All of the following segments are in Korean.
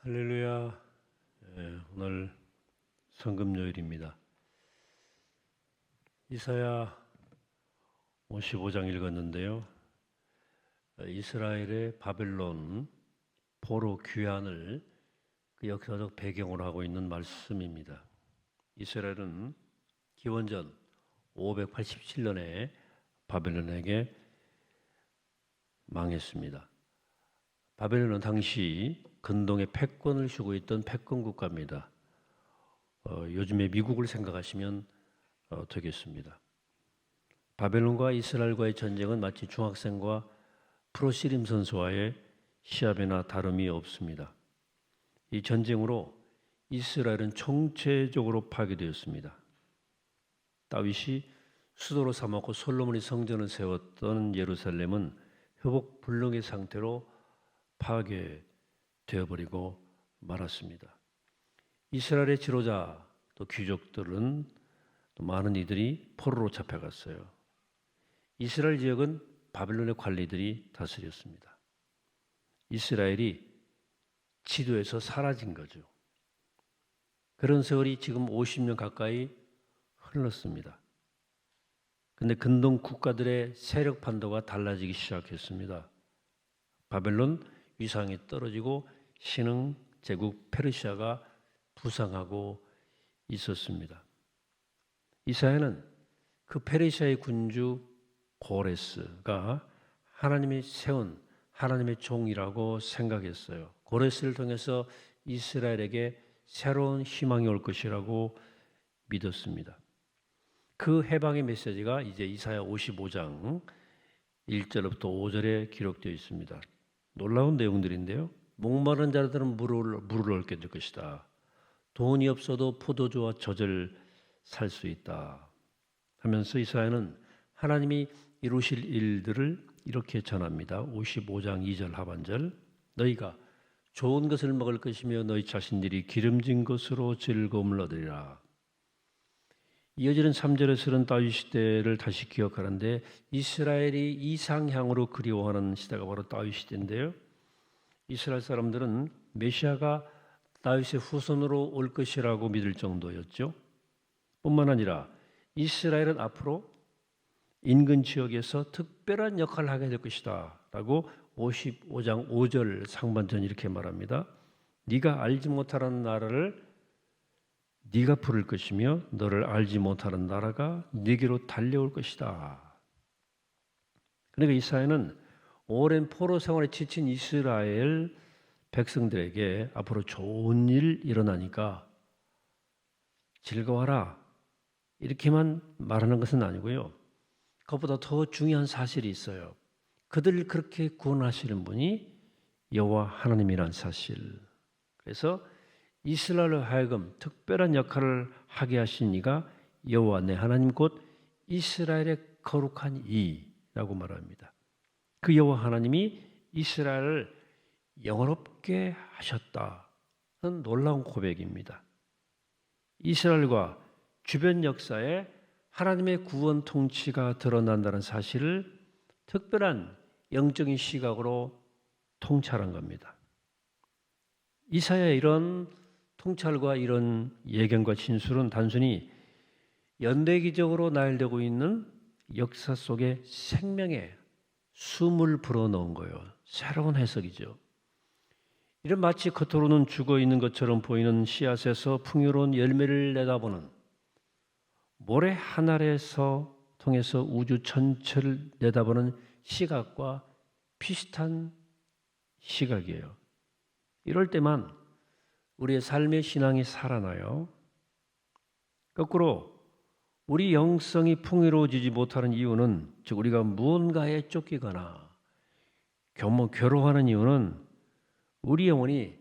할렐루야. 오늘 성금요일입니다. 이사야 55장 읽었는데요. 이스라엘의 바벨론 포로 귀환을 그 역사적 배경으로 하고 있는 말씀입니다. 이스라엘은 기원전 587년에 바벨론에게 망했습니다. 바벨론은 당시 근동의 패권을 쥐고 있던 패권 국가입니다. 요즘에 미국을 생각하시면 되겠습니다. 바벨론과 이스라엘과의 전쟁은 마치 중학생과 프로씨름 선수와의 시합이나 다름이 없습니다. 이 전쟁으로 이스라엘은 총체적으로 파괴되었습니다. 다윗이 수도로 삼았고 솔로몬이 성전을 세웠던 예루살렘은 회복 불능의 상태로 파괴되어버리고 말았습니다. 이스라엘의 지도자 또 귀족들은 또 많은 이들이 포로로 잡혀갔어요. 이스라엘 지역은 바벨론의 관리들이 다스렸습니다. 이스라엘이 지도에서 사라진 거죠. 그런 세월이 지금 50년 가까이 흘렀습니다. 그런데 근동 국가들의 세력 판도가 달라지기 시작했습니다. 바벨론 위상이 떨어지고 신흥 제국 페르시아가 부상하고 있었습니다. 이사야는 그 페르시아의 군주 고레스가 하나님이 세운 하나님의 종이라고 생각했어요. 고레스를 통해서 이스라엘에게 새로운 희망이 올 것이라고 믿었습니다. 그 해방의 메시지가 이제 이사야 55장 1절부터 5절에 기록되어 있습니다. 놀라운 내용들인데요. 목마른 자들은 물을 얻게 될 것이다. 돈이 없어도 포도주와 젖을 살 수 있다 하면서 이사야는 하나님이 이루실 일들을 이렇게 전합니다. 55장 2절 하반절, 너희가 좋은 것을 먹을 것이며 너희 자신들이 기름진 것으로 즐거움을 얻으리라. 이어지는 3절에서는 다윗 시대를 다시 기억하는데 이스라엘이 이상향으로 그리워하는 시대가 바로 다윗 시대인데요. 이스라엘 사람들은 메시아가 다윗의 후손으로 올 것이라고 믿을 정도였죠. 뿐만 아니라 이스라엘은 앞으로 인근 지역에서 특별한 역할을 하게 될 것이다 라고 55장 5절 상반전 이렇게 말합니다. 네가 알지 못하는 나라를 네가 부를 것이며 너를 알지 못하는 나라가 네게로 달려올 것이다. 그러니까 이사야는 오랜 포로 생활에 지친 이스라엘 백성들에게 앞으로 좋은 일 일어나니까 즐거워라 이렇게만 말하는 것은 아니고요. 그것보다 더 중요한 사실이 있어요. 그들을 그렇게 구원하시는 분이 여호와 하나님이란 사실. 그래서 이스라엘로 하여금 특별한 역할을 하게 하신 이가 여호와 내 하나님 곧 이스라엘의 거룩한 이라고 말합니다. 그 여호와 하나님이 이스라엘을 영원롭게 하셨다는 놀라운 고백입니다. 이스라엘과 주변 역사에 하나님의 구원 통치가 드러난다는 사실을 특별한 영적인 시각으로 통찰한 겁니다. 이사야의 이런 통찰과 이런 예견과 진술은 단순히 연대기적으로 나열되고 있는 역사 속에 생명의 숨을 불어넣은 거예요. 새로운 해석이죠. 이런 마치 겉으로는 죽어있는 것처럼 보이는 씨앗에서 풍요로운 열매를 내다보는 모래 한 알에서 통해서 우주 전체를 내다보는 시각과 비슷한 시각이에요. 이럴 때만 우리의 삶의 신앙이 살아나요. 거꾸로 우리 영성이 풍요로워지지 못하는 이유는 즉 우리가 무언가에 쫓기거나 괴로워하는 이유는 우리 영혼이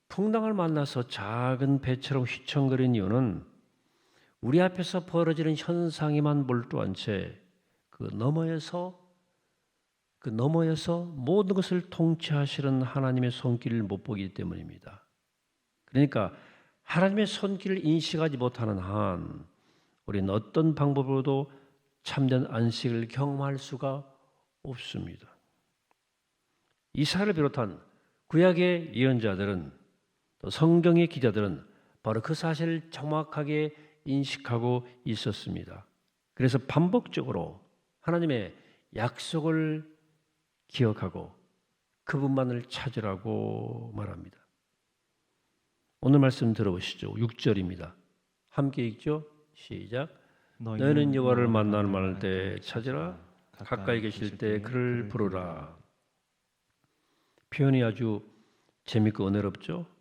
풍랑을 만나서 작은 배처럼 휘청거리는 이유는 우리 앞에서 벌어지는 현상에만 몰두한 채 그 너머에서 모든 것을 통치하시는 하나님의 손길을 못 보기 때문입니다. 그러니까 하나님의 손길을 인식하지 못하는 한 우리는 어떤 방법으로도 참된 안식을 경험할 수가 없습니다. 이사야를 비롯한 구약의 예언자들은 또 성경의 기자들은 바로 그 사실을 정확하게 인식하고 있었습니다. 그래서 반복적으로 하나님의 약속을 기억하고 그분만을 찾으라고 말합니다. 오늘 말씀 들어보시죠. 6절입니다. 함께 읽죠. 시작. 너희는 여호와를 만날 때 찾으라. 가까이 계실 때 그를 부르라. 표현이 아주 재밌고 은혜롭죠.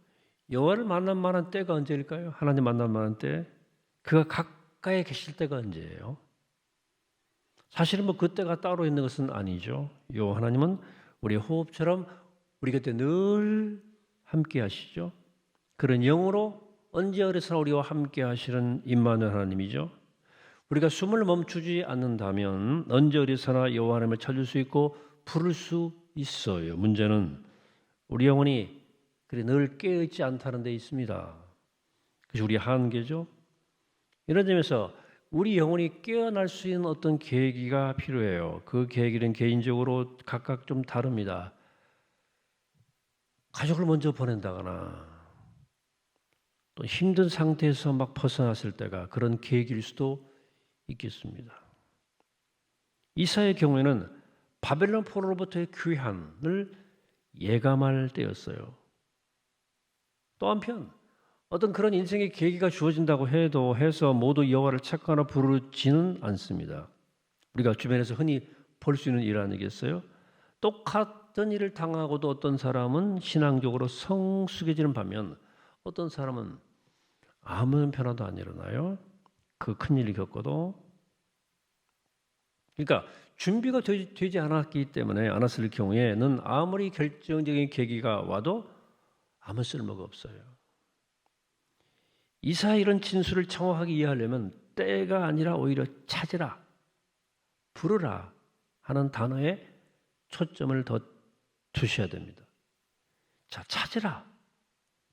여호와를 만날 만한 때가 언제일까요? 하나님 만날 만한 때, 그가 가까이 계실 때가 언제예요? 사실은 뭐 그때가 따로 있는 것은 아니죠. 요 하나님은 우리 호흡처럼 우리 곁에 늘 함께 하시죠. 그런 영으로 언제 어디서나 우리와 함께 하시는 임마누엘 하나님이죠. 우리가 숨을 멈추지 않는다면 언제 어디서나 여호와 하나님을 찾을 수 있고 부를 수 있어요. 문제는 우리 영혼이 늘 깨어있지 않다는 데 있습니다. 그것이 우리의 한계죠. 이런 점에서 우리 영혼이 깨어날 수 있는 어떤 계기가 필요해요. 그 계기는 개인적으로 각각 좀 다릅니다. 가족을 먼저 보낸다거나 또 힘든 상태에서 막 벗어났을 때가 그런 계기일 수도 있겠습니다. 이사의 경우에는 바벨론 포로로부터의 귀환을 예감할 때였어요. 또 한편 어떤 그런 인생의 계기가 주어진다고 해서 모두 여호와를 찾거나 부르지는 않습니다. 우리가 주변에서 흔히 볼 수 있는 일 아니겠어요? 똑같은 일을 당하고도 어떤 사람은 신앙적으로 성숙해지는 반면 어떤 사람은 아무 변화도 안 일어나요. 그 큰일을 겪어도. 그러니까 준비가 되지 않았을 경우에는 아무리 결정적인 계기가 와도 아무 쓸모가 없어요. 이사야 이런 진술을 정확하게 이해하려면 때가 아니라 오히려 찾으라, 부르라 하는 단어에 초점을 더 두셔야 됩니다. 자, 찾으라,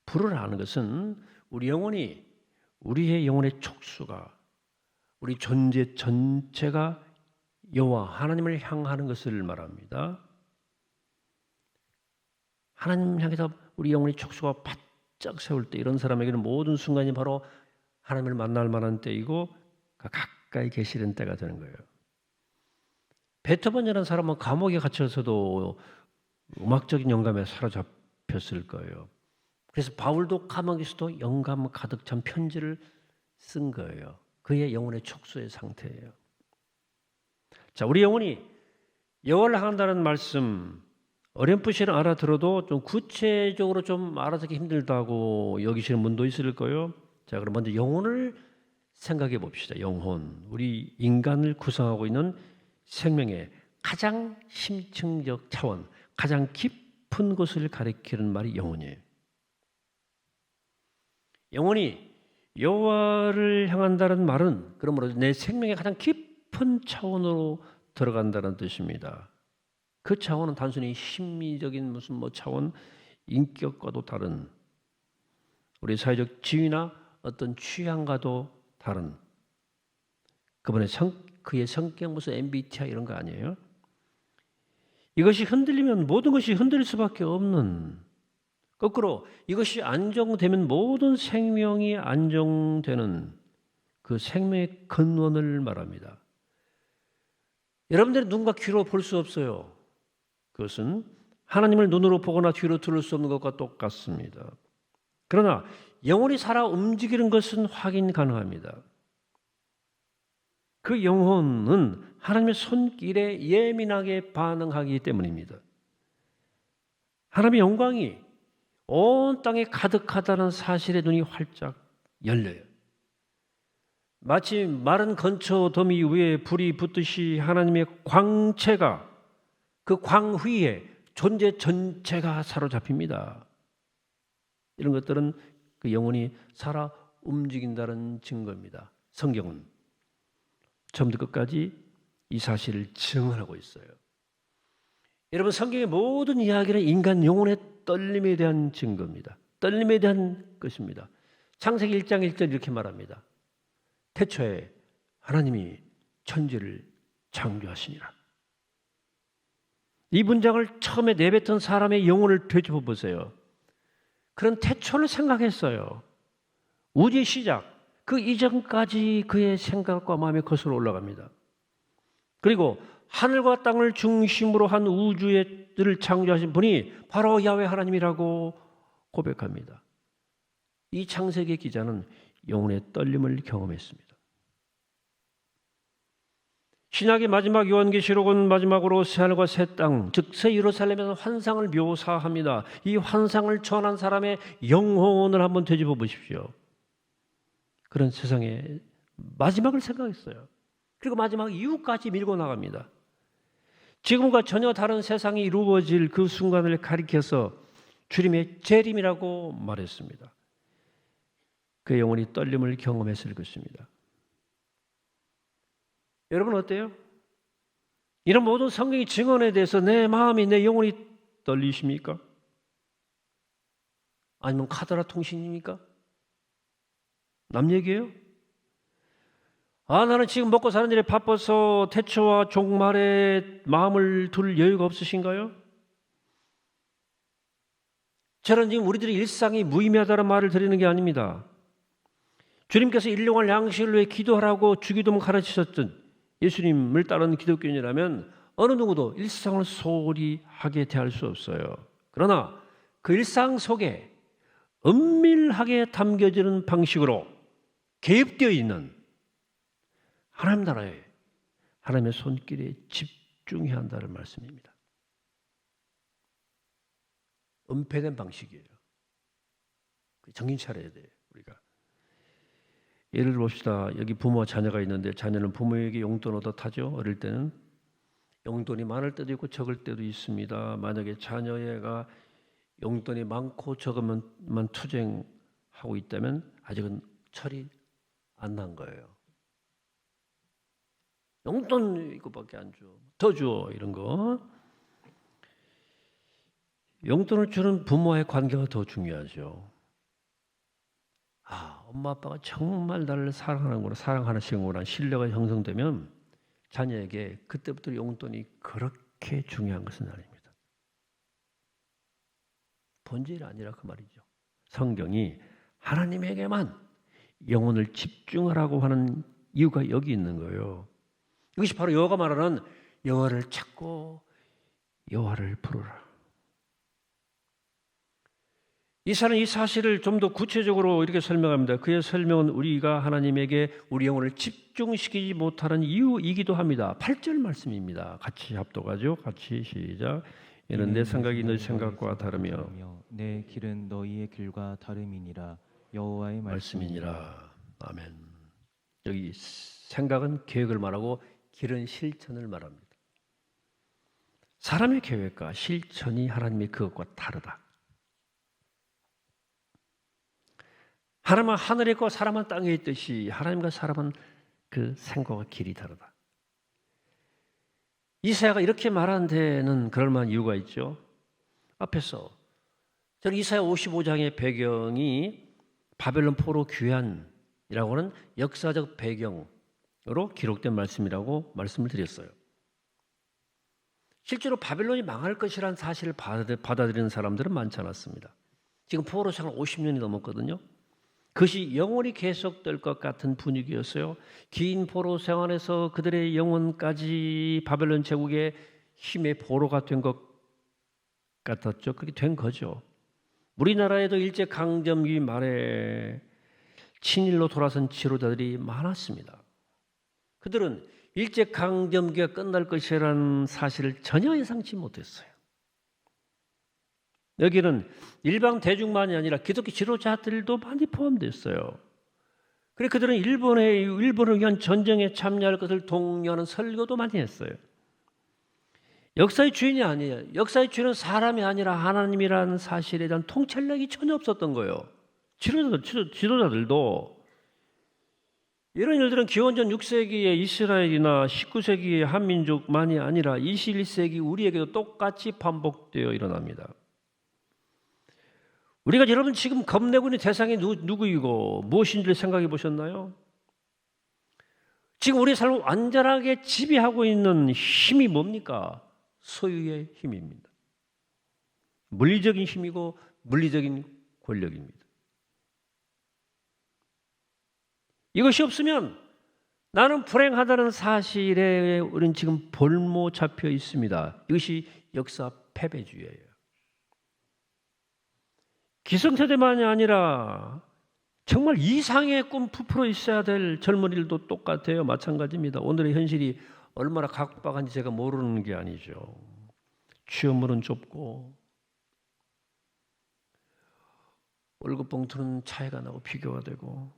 부르라 하는 것은 우리의 영혼의 촉수가, 우리 존재 전체가 여호와 하나님을 향하는 것을 말합니다. 하나님 향해서 우리 영혼의 촉수가 바짝 세울 때 이런 사람에게는 모든 순간이 바로 하나님을 만날 만한 때이고 가까이 계시는 때가 되는 거예요. 베토벤이라는 사람은 감옥에 갇혀서도 음악적인 영감에 사로잡혔을 거예요. 그래서 바울도 감옥에서도 영감 가득 찬 편지를 쓴 거예요. 그의 영혼의 촉수의 상태예요. 자, 우리 영혼이 여호와를 향한다는 말씀 어렴풋이는 알아들어도 좀 구체적으로 좀 알아듣기 힘들다고 여기시는 분도 있을 거예요. 자, 그럼 먼저 영혼을 생각해 봅시다. 영혼, 우리 인간을 구성하고 있는 생명의 가장 심층적 차원, 가장 깊은 곳을 가리키는 말이 영혼이에요. 영혼이 여호와를 향한다는 말은 그러므로 내 생명의 가장 깊은 차원으로 들어간다는 뜻입니다. 그 차원은 단순히 심리적인 무슨 차원, 인격과도 다른, 우리 사회적 지위나 어떤 취향과도 다른, 그의 성격 무슨 MBTI 이런 거 아니에요. 이것이 흔들리면 모든 것이 흔들릴 수밖에 없는, 거꾸로 이것이 안정되면 모든 생명이 안정되는 그 생명의 근원을 말합니다. 여러분들의 눈과 귀로 볼 수 없어요. 그것은 하나님을 눈으로 보거나 귀로 들을 수 없는 것과 똑같습니다. 그러나 영혼이 살아 움직이는 것은 확인 가능합니다. 그 영혼은 하나님의 손길에 예민하게 반응하기 때문입니다. 하나님의 영광이 온 땅에 가득하다는 사실에 눈이 활짝 열려요. 마치 마른 건초 더미 위에 불이 붙듯이 하나님의 광채가, 그 광휘에 존재 전체가 사로잡힙니다. 이런 것들은 그 영혼이 살아 움직인다는 증거입니다. 성경은 처음부터 끝까지 이 사실을 증언하고 있어요. 여러분, 성경의 모든 이야기는 인간 영혼의 떨림에 대한 증거입니다. 떨림에 대한 것입니다. 창세기 1장 1절 이렇게 말합니다. 태초에 하나님이 천지를 창조하시니라. 이 문장을 처음에 내뱉은 사람의 영혼을 되짚어 보세요. 그런 태초를 생각했어요. 우주의 시작, 그 이전까지 그의 생각과 마음이 거슬러 올라갑니다. 그리고 하늘과 땅을 중심으로 한 우주를 창조하신 분이 바로 야훼 하나님이라고 고백합니다. 이 창세기 기자는 영혼의 떨림을 경험했습니다. 신약의 마지막 요한계시록은 마지막으로 새하늘과 새 땅, 즉 새 예루살렘에서 환상을 묘사합니다. 이 환상을 전한 사람의 영혼을 한번 되짚어 보십시오. 그런 세상의 마지막을 생각했어요. 그리고 마지막 이후까지 밀고 나갑니다. 지금과 전혀 다른 세상이 이루어질 그 순간을 가리켜서 주님의 재림이라고 말했습니다. 그 영혼이 떨림을 경험했을 것입니다. 여러분 어때요? 이런 모든 성경의 증언에 대해서 내 마음이, 내 영혼이 떨리십니까? 아니면 카더라 통신입니까? 남 얘기예요? 나는 지금 먹고 사는 일에 바빠서 태초와 종말에 마음을 둘 여유가 없으신가요? 저는 지금 우리들의 일상이 무의미하다는 말을 드리는 게 아닙니다. 주님께서 일용할 양식을 위해 기도하라고 주기도문 가르치셨던 예수님을 따르는 기독교인이라면 어느 누구도 일상을 소홀히 하게 대할 수 없어요. 그러나 그 일상 속에 은밀하게 담겨지는 방식으로 개입되어 있는 하나님 나라에, 하나님의 손길에 집중해야 한다는 말씀입니다. 은폐된 방식이에요. 정신 차려야 돼요, 우리가. 예를 봅시다. 여기 부모와 자녀가 있는데 자녀는 부모에게 용돈 얻어타죠. 어릴 때는 용돈이 많을 때도 있고 적을 때도 있습니다. 만약에 자녀가 용돈이 많고 적으면만 투쟁하고 있다면 아직은 철이 안 난 거예요. 용돈 이거밖에 안 줘. 더 줘. 이런 거. 용돈을 주는 부모와의 관계가 더 중요하죠. 엄마 아빠가 정말 나를 사랑하는구나, 사랑하는 시구나 신뢰가 형성되면 자녀에게 그때부터 용돈이 그렇게 중요한 것은 아닙니다. 본질이 아니라 그 말이죠. 성경이 하나님에게만 영혼을 집중하라고 하는 이유가 여기 있는 거예요. 이것이 바로 여호와가 말하는 여호와를 찾고 여호와를 부르라. 이사는 이 사실을 좀 더 구체적으로 이렇게 설명합니다. 그의 설명은 우리가 하나님에게 우리 영혼을 집중시키지 못하는 이유이기도 합니다. 8절 말씀입니다. 같이 합독하죠. 같이 시작. 이는 내 생각이 너희 생각과 다르며 내 길은 너희의 길과 다름이니라. 여호와의 말씀이니라. 아멘. 여기 생각은 계획을 말하고 길은 실천을 말합니다. 사람의 계획과 실천이 하나님의 그것과 다르다. 하나님은 하늘에 있고 사람은 땅에 있듯이 하나님과 사람은 그 생각과 길이 다르다. 이사야가 이렇게 말한 데는 그럴 만한 이유가 있죠. 앞에서 저는 이사야 55장의 배경이 바벨론 포로 귀환이라고 하는 역사적 배경으로 기록된 말씀이라고 말씀을 드렸어요. 실제로 바벨론이 망할 것이라는 사실을 받아들이는 사람들은 많지 않았습니다. 지금 포로 생활 50년이 넘었거든요. 그것이 영원히 계속될 것 같은 분위기였어요. 긴 포로 생활에서 그들의 영혼까지 바벨론 제국의 힘의 보로가 된 것 같았죠. 그렇게 된 거죠. 우리나라에도 일제강점기 말에 친일로 돌아선 지도자들이 많았습니다. 그들은 일제강점기가 끝날 것이라는 사실을 전혀 예상치 못했어요. 여기는 일반 대중만이 아니라 기독교 지도자들도 많이 포함됐어요. 그래서 그들은 일본을 위한 전쟁에 참여할 것을 독려하는 설교도 많이 했어요. 역사의 주인이 아니에요. 역사의 주인은 사람이 아니라 하나님이라는 사실에 대한 통찰력이 전혀 없었던 거예요. 지도자들도. 이런 일들은 기원전 6세기의 이스라엘이나 19세기의 한민족만이 아니라 21세기 우리에게도 똑같이 반복되어 일어납니다. 우리가 여러분 지금 겁내고 있는 대상이 누구이고 무엇인지를 생각해 보셨나요? 지금 우리의 삶을 완전하게 지배하고 있는 힘이 뭡니까? 소유의 힘입니다. 물리적인 힘이고 물리적인 권력입니다. 이것이 없으면 나는 불행하다는 사실에 우리는 지금 볼모 잡혀 있습니다. 이것이 역사 패배주의예요. 기성세대만이 아니라 정말 이상의 꿈 부풀어 있어야 될 젊은이들도 똑같아요. 마찬가지입니다. 오늘의 현실이 얼마나 각박한지 제가 모르는 게 아니죠. 취업문은 좁고 월급 봉투는 차이가 나고 비교가 되고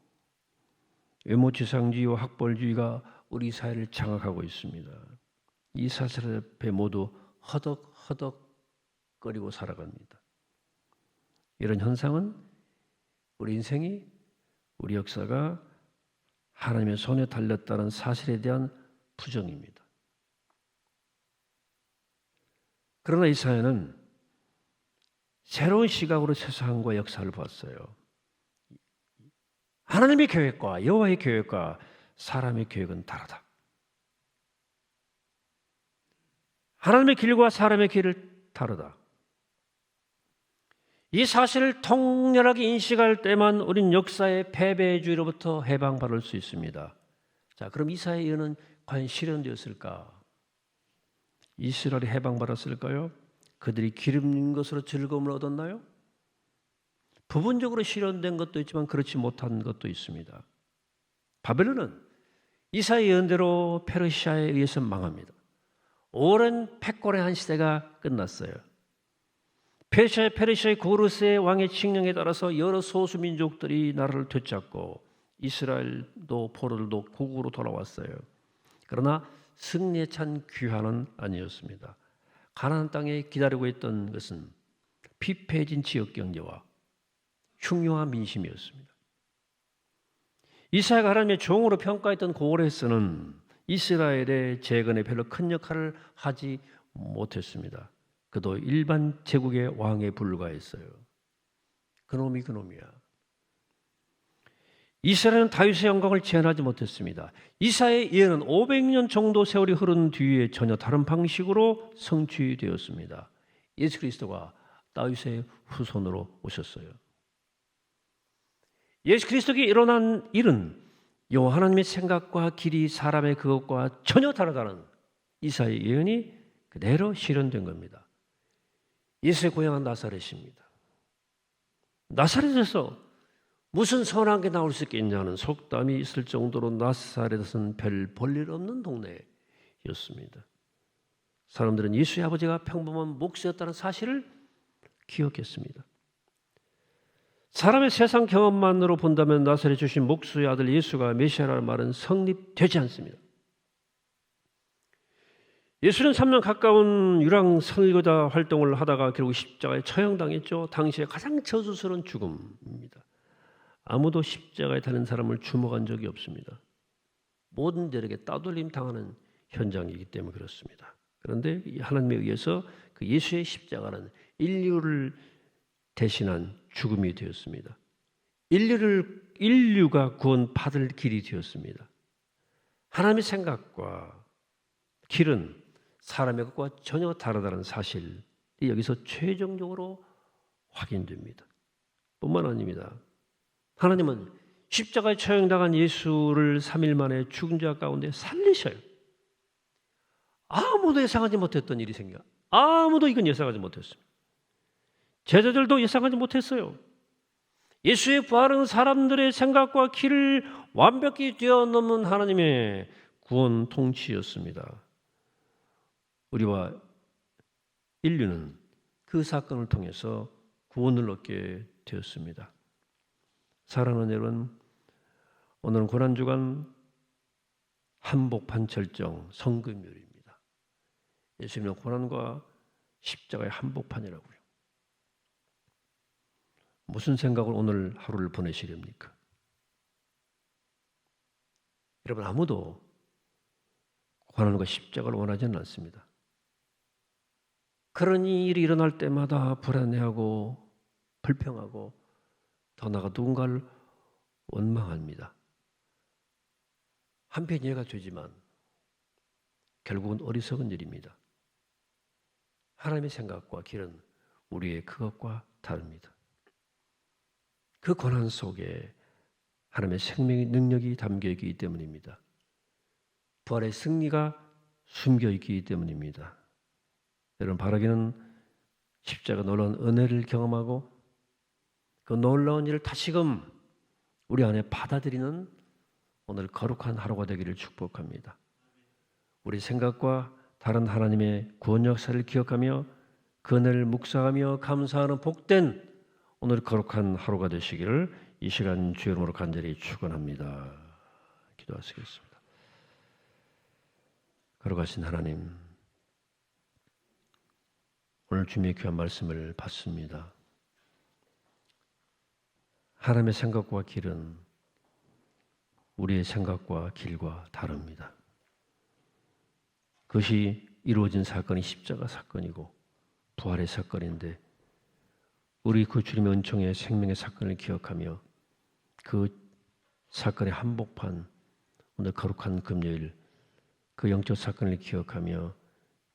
외모지상주의와 학벌주의가 우리 사회를 장악하고 있습니다. 이 사실 앞에 모두 허덕허덕거리고 살아갑니다. 이런 현상은 우리 인생이, 우리 역사가 하나님의 손에 달렸다는 사실에 대한 부정입니다. 그러나 이 사회는 새로운 시각으로 세상과 역사를 봤어요. 하나님의 계획과 여호와의 계획과 사람의 계획은 다르다. 하나님의 길과 사람의 길을 다르다. 이 사실을 통렬하게 인식할 때만 우린 역사의 패배주의로부터 해방받을 수 있습니다. 자, 그럼 이사야의 예언은 과연 실현되었을까? 이스라엘이 해방받았을까요? 그들이 기름진 것으로 즐거움을 얻었나요? 부분적으로 실현된 것도 있지만 그렇지 못한 것도 있습니다. 바벨론은 이사야 예언대로 페르시아에 의해서 망합니다. 오랜 패권의 한 시대가 끝났어요. 페르시아의 고르스의 왕의 칙령에 따라서 여러 소수 민족들이 나라를 되찾고 이스라엘도 포로들도 고국으로 돌아왔어요. 그러나 승리에 찬 귀환은 아니었습니다. 가나안 땅에 기다리고 있던 것은 피폐해진 지역 경제와 흉흉한 민심이었습니다. 이사야가 하나님의 종으로 평가했던 고레스는 이스라엘의 재건에 별로 큰 역할을 하지 못했습니다. 그도 일반 제국의 왕에 불과했어요. 그놈이야. 이스라엘은 다윗의 영광을 재현하지 못했습니다. 이사야의 예언은 500년 정도 세월이 흐른 뒤에 전혀 다른 방식으로 성취되었습니다. 예수 그리스도가 다윗의 후손으로 오셨어요. 예수 그리스도가 일어난 일은 여호와 하나님의 생각과 길이 사람의 그것과 전혀 다르다는 이사야의 예언이 그대로 실현된 겁니다. 예수의 고향은 나사렛입니다. 나사렛에서 무슨 선한 게 나올 수 있겠냐는 속담이 있을 정도로 나사렛은 별 볼일 없는 동네였습니다. 사람들은 예수의 아버지가 평범한 목수였다는 사실을 기억했습니다. 사람의 세상 경험만으로 본다면 나사렛 주신 목수의 아들 예수가 메시아라는 말은 성립되지 않습니다. 예수는 3년 가까운 유랑 선교자 활동을 하다가 결국 십자가에 처형당했죠. 당시에 가장 저주스러운 죽음입니다. 아무도 십자가에 달린 사람을 주목한 적이 없습니다. 모든 자에게 따돌림 당하는 현장이기 때문에 그렇습니다. 그런데 하나님에 의해서 그 예수의 십자가는 인류를 대신한 죽음이 되었습니다. 인류가 구원받을 길이 되었습니다. 하나님의 생각과 길은 사람의 것과 전혀 다르다는 사실이 여기서 최종적으로 확인됩니다. 뿐만 아닙니다. 하나님은 십자가에 처형당한 예수를 3일 만에 죽은 자 가운데 살리셔요. 아무도 예상하지 못했던 일이 생겨. 아무도 이건 예상하지 못했습니다. 제자들도 예상하지 못했어요. 예수의 부활은 사람들의 생각과 길을 완벽히 뛰어넘는 하나님의 구원 통치였습니다. 우리와 인류는 그 사건을 통해서 구원을 얻게 되었습니다. 사랑하는 여러분, 오늘은 고난주간 한복판 절정 성금요일입니다. 예수님은 고난과 십자가의 한복판이라고요. 무슨 생각으로 오늘 하루를 보내시렵니까? 여러분, 아무도 고난과 십자가를 원하지는 않습니다. 그런 일이 일어날 때마다 불안해하고 불평하고 더 나아가 누군가를 원망합니다. 한편 이해가 되지만 결국은 어리석은 일입니다. 하나님의 생각과 길은 우리의 그것과 다릅니다. 그 고난 속에 하나님의 생명의 능력이 담겨 있기 때문입니다. 부활의 승리가 숨겨 있기 때문입니다. 여러분 바라기는 십자가 놀라운 은혜를 경험하고 그 놀라운 일을 다시금 우리 안에 받아들이는 오늘 거룩한 하루가 되기를 축복합니다. 우리 생각과 다른 하나님의 구원 역사를 기억하며 그 은혜를 묵상하며 감사하는 복된 오늘 거룩한 하루가 되시기를 이 시간 주의 이름으로 간절히 축원합니다. 기도하시겠습니다. 거룩하신 하나님, 오늘 주님의 귀한 말씀을 받습니다. 하나님의 생각과 길은 우리의 생각과 길과 다릅니다. 그것이 이루어진 사건이 십자가 사건이고 부활의 사건인데 우리 그 주님의 은총의 생명의 사건을 기억하며 그 사건의 한복판 오늘 거룩한 금요일 그 영적 사건을 기억하며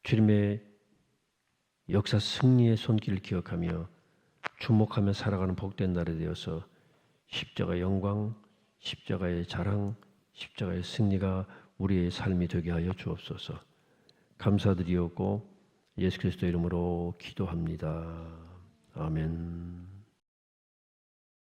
주님의 역사 승리의 손길을 기억하며 주목하며 살아가는 복된 날이 되어서 십자가의 영광, 십자가의 자랑, 십자가의 승리가 우리의 삶이 되게 하여 주옵소서. 감사드리옵고 예수 그리스도 이름으로 기도합니다. 아멘.